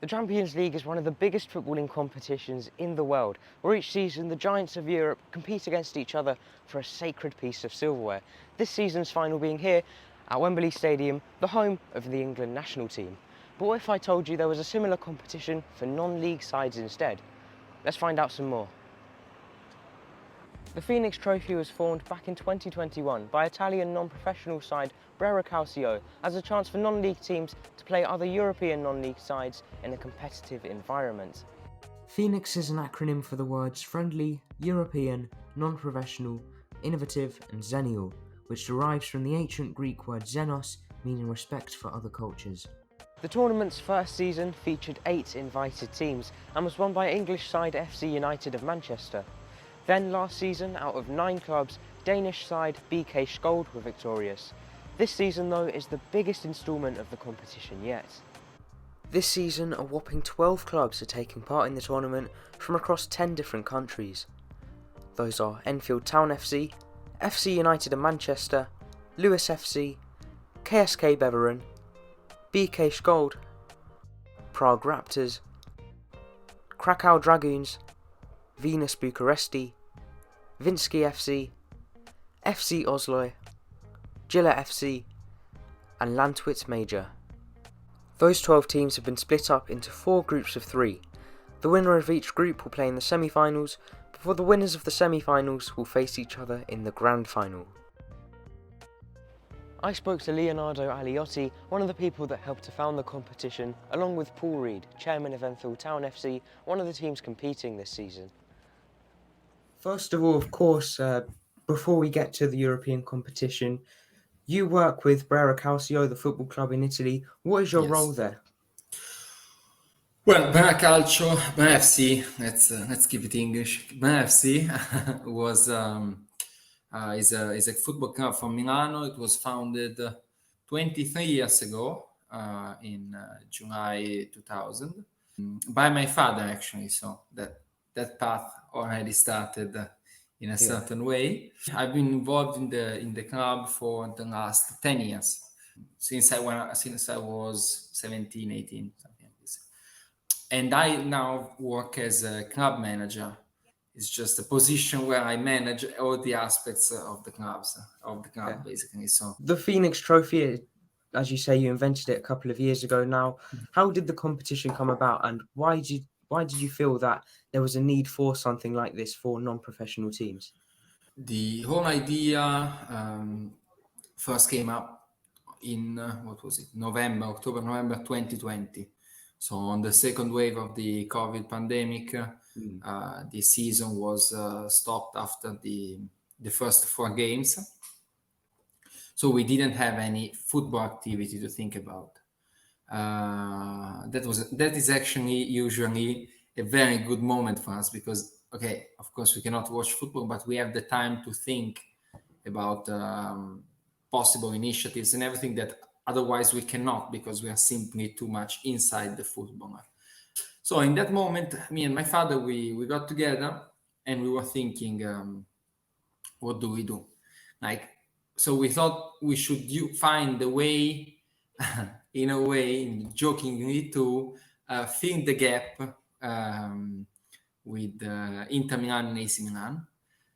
The Champions League is one of the biggest footballing competitions in the world, where each season the giants of Europe compete against each other for a sacred piece of silverware. This season's final being here at Wembley Stadium, the home of the England national team. But what if I told you there was a similar competition for non-league sides instead? Let's find out some more. The FENIX Trophy was formed back in 2021 by Italian non-professional side Brera Calcio as a chance for non-league teams to play other European non-league sides in a competitive environment. FENIX is an acronym for the words friendly, European, non-professional, innovative and xennial, which derives from the ancient Greek word xenos, meaning respect for other cultures. The tournament's first season featured 8 invited teams and was won by English side FC United of Manchester. Then last season, out of 9 clubs, Danish side BK Skjold were victorious. This season though is the biggest instalment of the competition yet. This season, a whopping 12 clubs are taking part in the tournament from across 10 different countries. Those are Enfield Town FC, FC United of Manchester, Lewis FC, KSK Beveren, BK Skjold, Prague Raptors, Krakow Dragoons, Venus Bucuresti, Vinsky FC, FC Oslo, Gilla FC and Lantwitz Major. Those 12 teams have been split up into 4 groups of 3. The winner of each group will play in the semi-finals, before the winners of the semi-finals will face each other in the grand final. I spoke to Leonardo Aleotti, one of the people that helped to found the competition, along with Paul Reed, chairman of Enfield Town FC, one of the teams competing this season. First of all, of course, before we get to the European competition, you work with Brera Calcio, the football club in Italy. What is your role there? Well, Brera Calcio, Brera FC, let's keep it English. Brera FC was is a football club from Milano. It was founded 23 years ago in July 2000 by my father, actually. So that path already started in a certain way. I've been involved in the club for the last 10 years, since I was 17, 18, something like this. And I now work as a club manager. It's just a position where I manage all the aspects of the club, basically. So the FENIX Trophy, as you say, you invented it a couple of years ago now. How did the competition come about, and why did you feel that there was a need for something like this for non-professional teams? The whole idea first came up in October, November 2020. So on the second wave of the COVID pandemic, the season was stopped after the first 4 games. So we didn't have any football activity to think about. That is actually usually a very good moment for us because, okay, of course we cannot watch football, but we have the time to think about possible initiatives and everything that otherwise we cannot because we are simply too much inside the football. So in that moment, me and my father, we got together and we were thinking, what do we do? So we thought we should find a way, in a way, jokingly, to fill the gap with Inter Milan and AC Milan.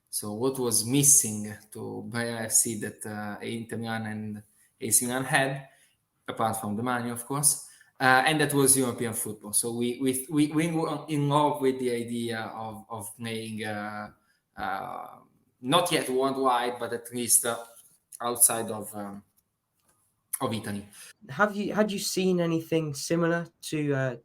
So what was missing to Brera FC that Inter Milan and AC Milan had, apart from the money, of course, and that was European football. So we were in love with the idea of playing not yet worldwide, but at least outside of Italy. Had you seen anything similar to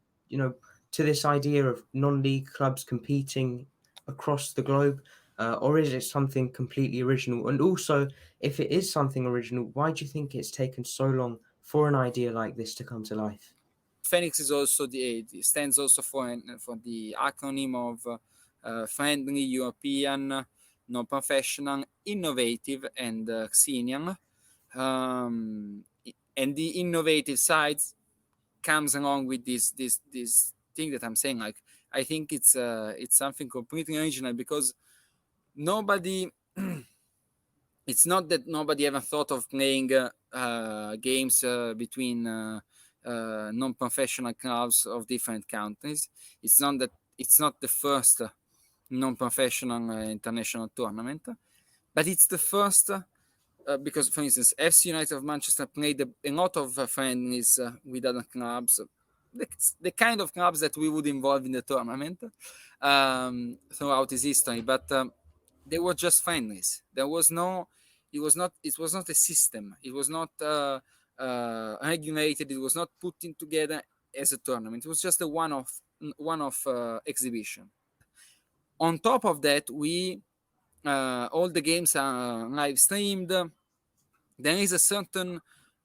to this idea of non-league clubs competing across the globe? Or is it something completely original? And also, if it is something original, why do you think it's taken so long for an idea like this to come to life? FENIX is also stands also for the acronym of friendly, European, non-professional, innovative, and xenial. And the innovative side comes along with this thing that I'm saying. Like, I think it's something completely original because nobody. It's not that nobody ever thought of playing games between non-professional clubs of different countries. It's not the first non-professional international tournament, but it's the first because, for instance, FC United of Manchester played a lot of friendlies with other clubs, the kind of clubs that we would involve in the tournament throughout its history. But they were just friendlies. There was no. It was not. It was not a system. It was not regulated. It was not put in together as a tournament. It was just a one-off exhibition. On top of that, we all the games are live streamed. There is a certain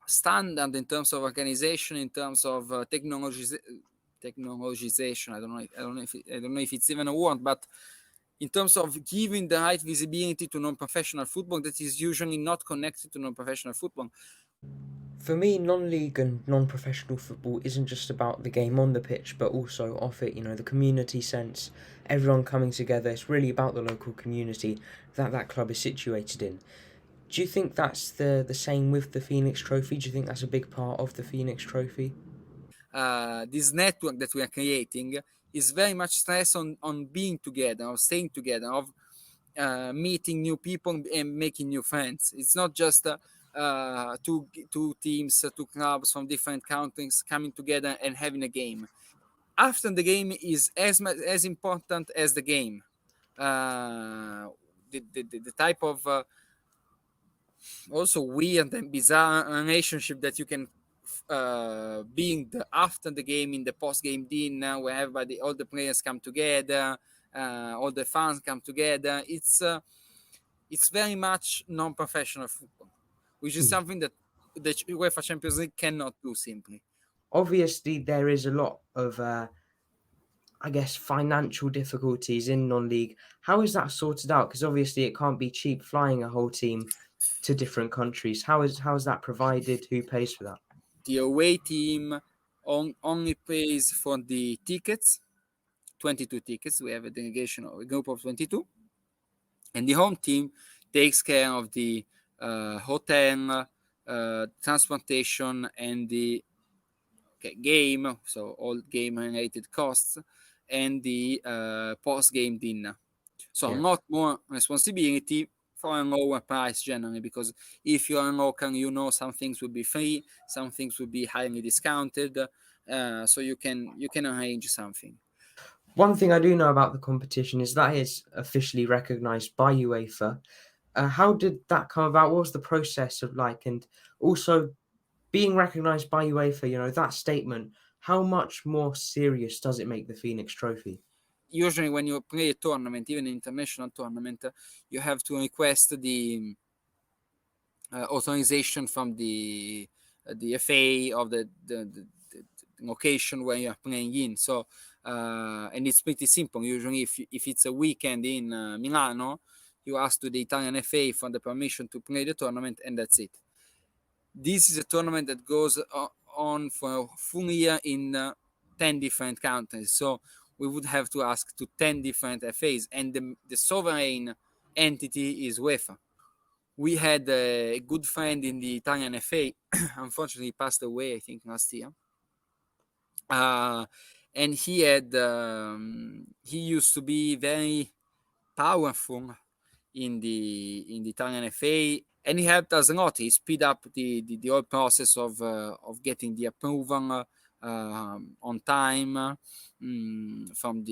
standard in terms of organization, in terms of technologization. I don't know if it's even a word, but in terms of giving the right visibility to non-professional football that is usually not connected to non-professional football. For me, non-league and non-professional football isn't just about the game on the pitch, but also off it, the community sense, everyone coming together. It's really about the local community that club is situated in. Do you think that's the same with the FENIX Trophy? Do you think that's a big part of the FENIX Trophy? This network that we are creating is very much stress on being together, of staying together, of meeting new people and making new friends. It's not just two teams, two clubs from different countries coming together and having a game. After the game is as important as the game. The type of also weird and bizarre relationship that you can being after the game, in the post-game dinner, where all the players come together, all the fans come together. It's very much non-professional football, which is something that the UEFA Champions League cannot do simply. Obviously, there is a lot of, I guess, financial difficulties in non-league. How is that sorted out? Because obviously it can't be cheap flying a whole team to different countries. How is that provided? Who pays for that? The away team only pays for the tickets, 22 tickets. We have a delegation or a group of 22. And the home team takes care of the hotel, transportation, and the game, so all game-related costs, and the post-game dinner. So a lot more responsibility for a lower price generally, because if you are local, some things will be free, some things will be highly discounted, so you can arrange something. One thing I do know about the competition is that it's officially recognised by UEFA. How did that come about? What was the process of like? And also, being recognised by UEFA, that statement, how much more serious does it make the FENIX Trophy? Usually when you play a tournament, even an international tournament, you have to request the authorization from the FA of the location where you are playing in. So, and it's pretty simple. Usually if it's a weekend in Milano, you ask to the Italian FA for the permission to play the tournament, and that's it. This is a tournament that goes on for a full year in 10 different countries. So we would have to ask to 10 different FAs, and the sovereign entity is UEFA. We had a good friend in the Italian FA, unfortunately passed away, I think, last year. And he used to be very powerful in the Italian FA, and he helped us a lot. He speed up the whole process of getting the approval on time from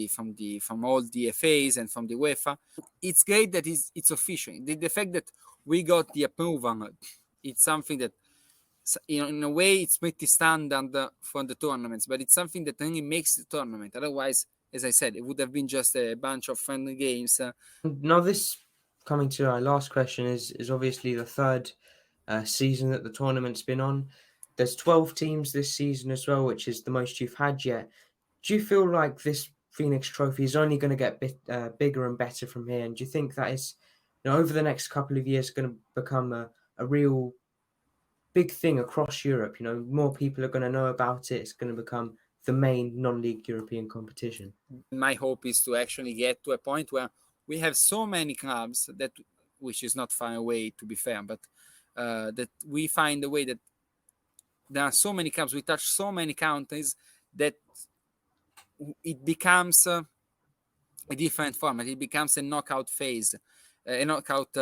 all the FAs and from the UEFA. It's great that it's official. The fact that we got the approval, it's something that, in a way, it's pretty standard for the tournaments, but it's something that really makes the tournament. Otherwise, as I said, it would have been just a bunch of friendly games. Now, this, coming to our last question, is obviously the third season that the tournament's been on. There's 12 teams this season as well, which is the most you've had yet. Do you feel like this FENIX Trophy is only going to get bigger and better from here? And do you think that is, over the next couple of years, going to become a real big thing across Europe? More people are going to know about it. It's going to become the main non-league European competition. My hope is to actually get to a point where we have so many clubs that, which is not far away, to be fair, but that we find a way that there are so many clubs, we touch so many countries that it becomes a different format. It becomes a knockout phase, a knockout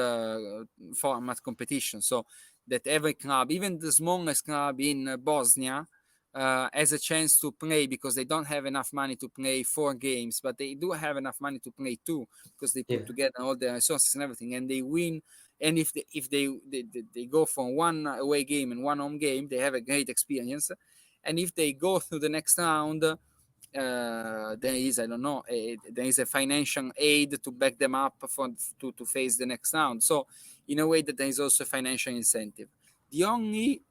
format competition. So that every club, even the smallest club in Bosnia, has a chance to play, because they don't have enough money to play 4 games, but they do have enough money to play 2, because they put together all their resources and everything, and they win. And if they go for 1 away game and 1 home game, they have a great experience. And if they go through the next round, there is, I don't know, there is a financial aid to back them up to face the next round. So in a way that there is also a financial incentive. The only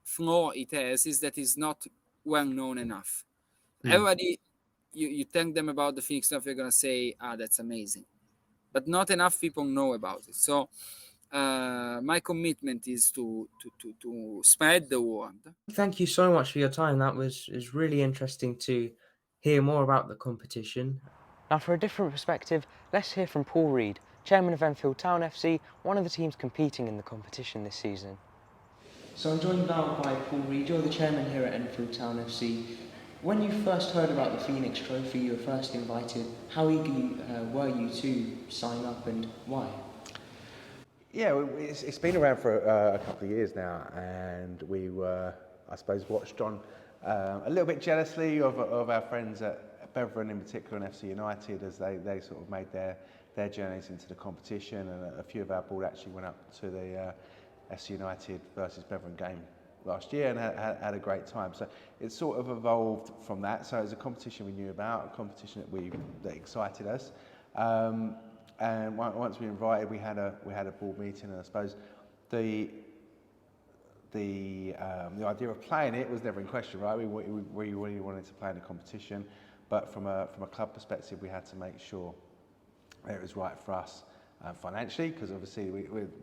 flaw it has is that it's not well known enough. Everybody, you tell them about the FENIX Trophy, they're gonna say, that's amazing, but not enough people know about it. So my commitment is to spread the word. Thank you so much for your time. That was really interesting to hear more about the competition. Now, for a different perspective, let's hear from Paul Reed, chairman of Enfield Town FC, one of the teams competing in the competition this season. So I'm joined now by Paul Reed. You're the chairman here at Enfield Town FC. When you first heard about the FENIX Trophy, you were first invited. How eager were you to sign up, and why? Yeah, it's been around for a couple of years now, and we were, I suppose, watched on a little bit jealously of our friends at Beveren in particular and FC United as they sort of made their journeys into the competition, and a few of our board actually went up to the FC United versus Beveren game last year and had a great time. So it sort of evolved from that. So it was a competition we knew about, a competition that excited us. And once we were invited, we had a board meeting, and I suppose the idea of playing it was never in question, right? We really wanted to play in a competition, but from a club perspective, we had to make sure that it was right for us financially, because obviously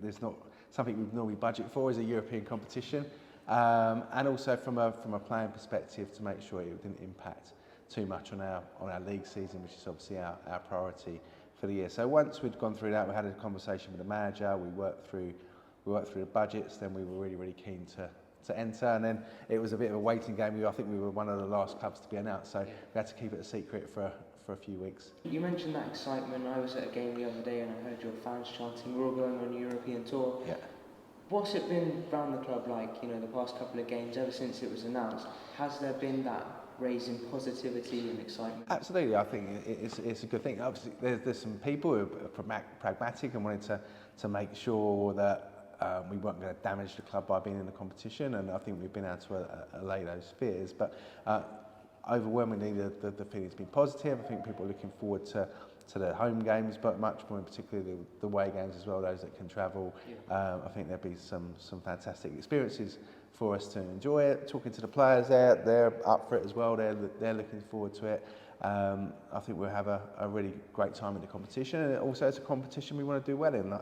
there's not something we normally budget for is a European competition, and also from a playing perspective to make sure it didn't impact too much on our league season, which is obviously our priority for the year. So once we'd gone through that, we had a conversation with the manager, we worked through the budgets, then we were really keen to enter, and then it was a bit of a waiting game. I think we were one of the last clubs to be announced, so we had to keep it a secret for a few weeks. You mentioned that excitement. I was at a game the other day and I heard your fans chanting, we're all going on a European tour. Yeah. What's it been around the club like, the past couple of games, ever since it was announced? Has there been that raising positivity and excitement? Absolutely, I think it's a good thing. Obviously, there's some people who are pragmatic and wanted to make sure that we weren't going to damage the club by being in the competition, and I think we've been able to allay those fears. But overwhelmingly, the feeling's been positive. I think people are looking forward to the home games, but much more in particular the away games as well, those that can travel. I think there'll be some fantastic experiences for us to enjoy it. Talking to the players, they're up for it as well. They're looking forward to it. I think we'll have a really great time in the competition, and also it's a competition we want to do well in.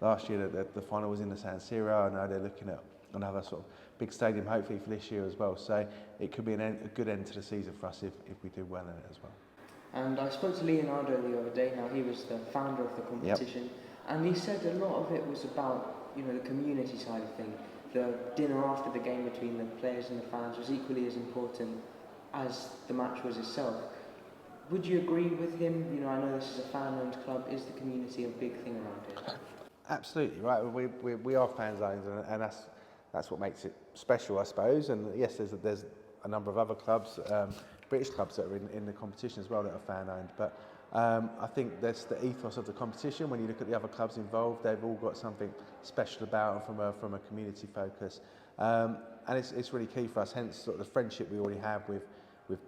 Last year the final was in the San Siro. I know they're looking at another sort of big stadium hopefully for this year as well, so it could be a good end to the season for us if we do well in it as well. And I spoke to Leonardo the other day. Now, he was the founder of the competition, and he said a lot of it was about the community side of things. The dinner after the game between the players and the fans was equally as important as the match was itself. Would you agree with him? I know this is a fan-owned club. Is the community a big thing around here? Absolutely, right. We are fan zones, and that's what makes it special, I suppose. And yes, there's a number of other clubs, British clubs that are in the competition as well that are fan-owned. But I think that's the ethos of the competition. When you look at the other clubs involved, they've all got something special about them from a community focus, and it's really key for us. Hence, sort of the friendship we already have with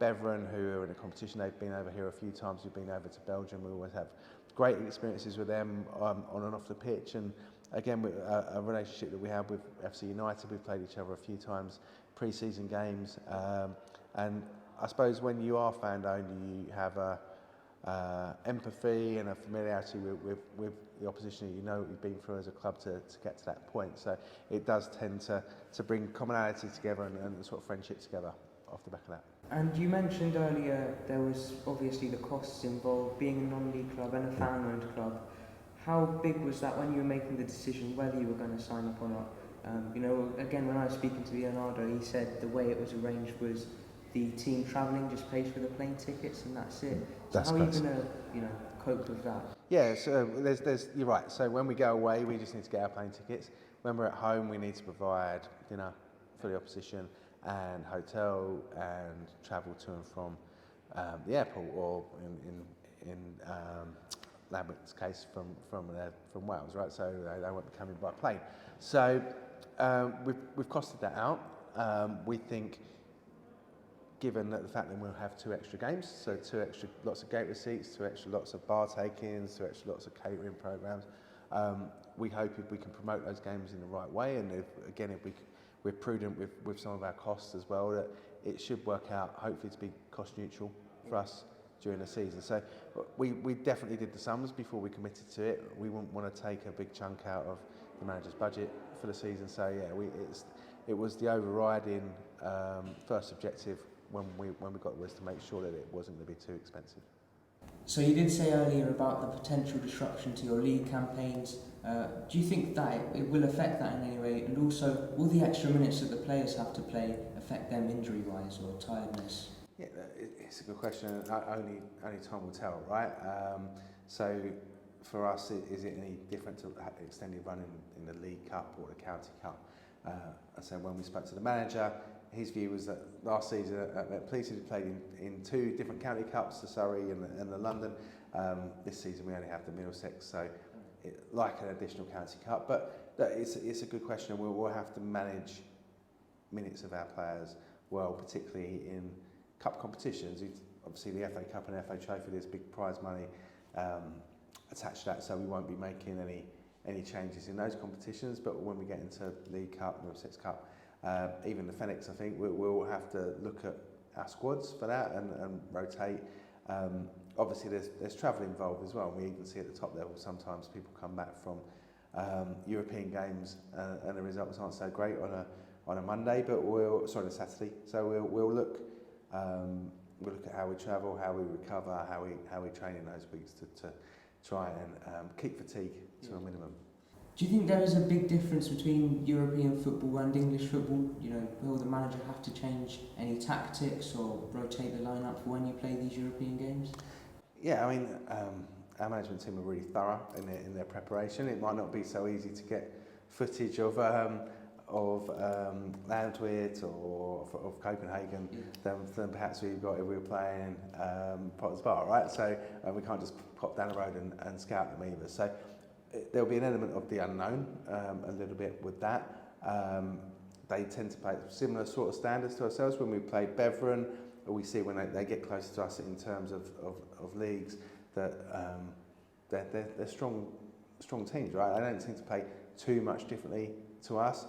Beveren, who are in a competition. They've been over here a few times. We've been over to Belgium. We always have great experiences with them on and off the pitch. And again, a relationship that we have with FC United. We've played each other a few times, pre-season games, and I suppose when you are fan-owned, you have empathy and a familiarity with the opposition that what you've been through as a club to get to that point. So it does tend to bring commonality together and sort of friendship together off the back of that. And you mentioned earlier there was obviously the costs involved, being a non-league club and a fan-owned club. How big was that when you were making the decision whether you were going to sign up or not? Again, when I was speaking to Leonardo, he said the way it was arranged was the team travelling just pays for the plane tickets and that's it. So That's how are you correct. going to, cope with that? Yeah, so you're right. So when we go away, we just need to get our plane tickets. When we're at home, we need to provide dinner for the opposition and hotel and travel to and from the airport, or in Lambert's case from Wales, right? So they won't be coming by plane. So we've costed that out. We think, given that the fact that we'll have 2 extra games, so 2 extra lots of gate receipts, 2 extra lots of bar takings, 2 extra lots of catering programs, we hope if we can promote those games in the right way, and if we're prudent with some of our costs as well, that it should work out hopefully to be cost neutral for us during the season. So we definitely did the sums before we committed to it. We wouldn't want to take a big chunk out of the manager's budget for the season. So yeah, it was the overriding first objective when we got was to make sure that it wasn't going to be too expensive. So you did say earlier about the potential disruption to your league campaigns. Do you think that it will affect that in any way? And also, will the extra minutes that the players have to play affect them injury-wise or tiredness? Yeah, it's a good question. Only time will tell, right? So for us, is it any different to extended run in the League Cup or the County Cup? So when we spoke to the manager, his view was that last season at Police had played in 2 different county cups, the Surrey and the London. This season we only have the Middlesex, so like an additional county cup. But it's a good question. We'll have to manage minutes of our players well, particularly in cup competitions. Obviously the FA Cup and FA Trophy, there's big prize money attached to that, so we won't be making any changes in those competitions. But when we get into League Cup, Middlesex Cup, even the FENIX, I think we'll have to look at our squads for that and rotate. Obviously there's travel involved as well. We even see at the top level sometimes people come back from European games and the results aren't so great on a Monday, but a Saturday. So we'll look at how we travel, how we recover, how we train in those weeks to try and keep fatigue to a minimum. Do you think there is a big difference between European football and English football? Will the manager have to change any tactics or rotate the lineup for when you play these European games? Yeah, I mean, our management team are really thorough in their preparation. It might not be so easy to get footage of Landweert or of Copenhagen than perhaps we've got if we were playing Potter's Bar, right? So we can't just pop down the road and scout them either. So there'll be an element of the unknown a little bit with that. They tend to play similar sort of standards to ourselves. When we played Beveren, we see when they get closer to us in terms of leagues that they're strong teams, right? They don't seem to play too much differently to us.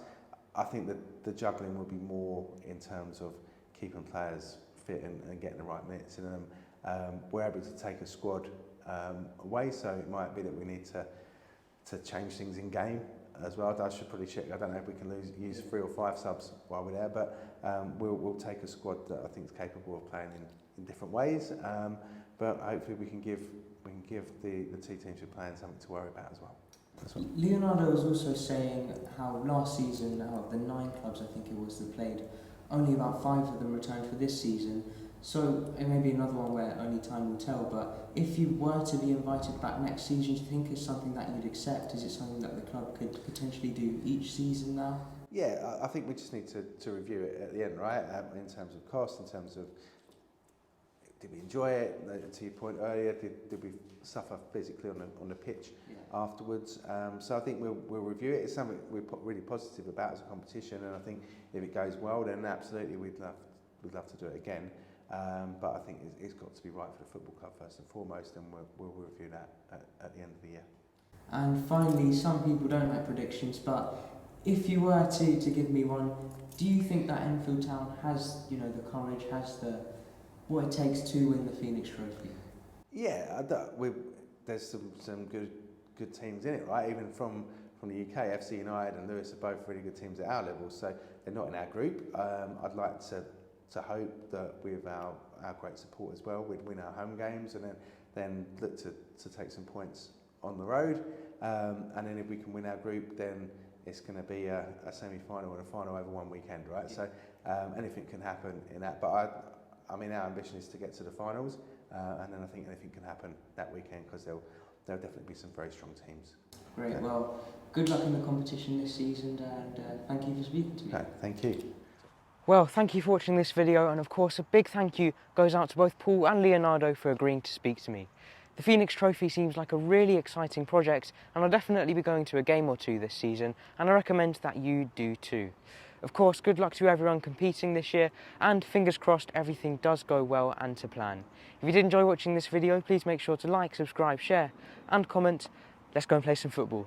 I think that the juggling will be more in terms of keeping players fit and getting the right minutes in them. We're able to take a squad away, so it might be that we need to change things in game as well. I should probably check. I don't know if we can use 3 or 5 subs while we're there, but we'll take a squad that I think is capable of playing in different ways. But hopefully we can give the 2 teams who are playing something to worry about as well. Leonardo was also saying how last season, out of the 9 clubs I think it was that played, only about 5 of them returned for this season. So it may be another one where only time will tell, but if you were to be invited back next season, do you think it's something that you'd accept? Is it something that the club could potentially do each season now? Yeah, I think we just need to review it at the end, right? In terms of cost, in terms of did we enjoy it? To your point earlier, did we suffer physically on the pitch afterwards? So I think we'll review it. It's something we're really positive about as a competition, and I think if it goes well, then absolutely we'd love to do it again. But I think it's got to be right for the football club first and foremost, and we'll review that at the end of the year. And finally, some people don't like predictions, but if you were to give me one, do you think that Enfield Town has, the courage, has what it takes to win the FENIX Trophy? Yeah, there's some good teams in it, right? Even from the UK, FC United and Lewis are both really good teams at our level, so they're not in our group. I'd like to hope that with our great support as well, we'd win our home games and then look to take some points on the road. And then if we can win our group, then it's going to be a semi-final and a final over one weekend, right? So anything can happen in that. But I mean, our ambition is to get to the finals, and then I think anything can happen that weekend because there'll definitely be some very strong teams. Great. Well, good luck in the competition this season, and thank you for speaking to me. Okay, thank you. Well, thank you for watching this video, and of course a big thank you goes out to both Paul and Leonardo for agreeing to speak to me. The FENIX Trophy seems like a really exciting project, and I'll definitely be going to a game or two this season, and I recommend that you do too. Of course, good luck to everyone competing this year, and fingers crossed everything does go well and to plan. If you did enjoy watching this video, please make sure to like, subscribe, share and comment. Let's go and play some football.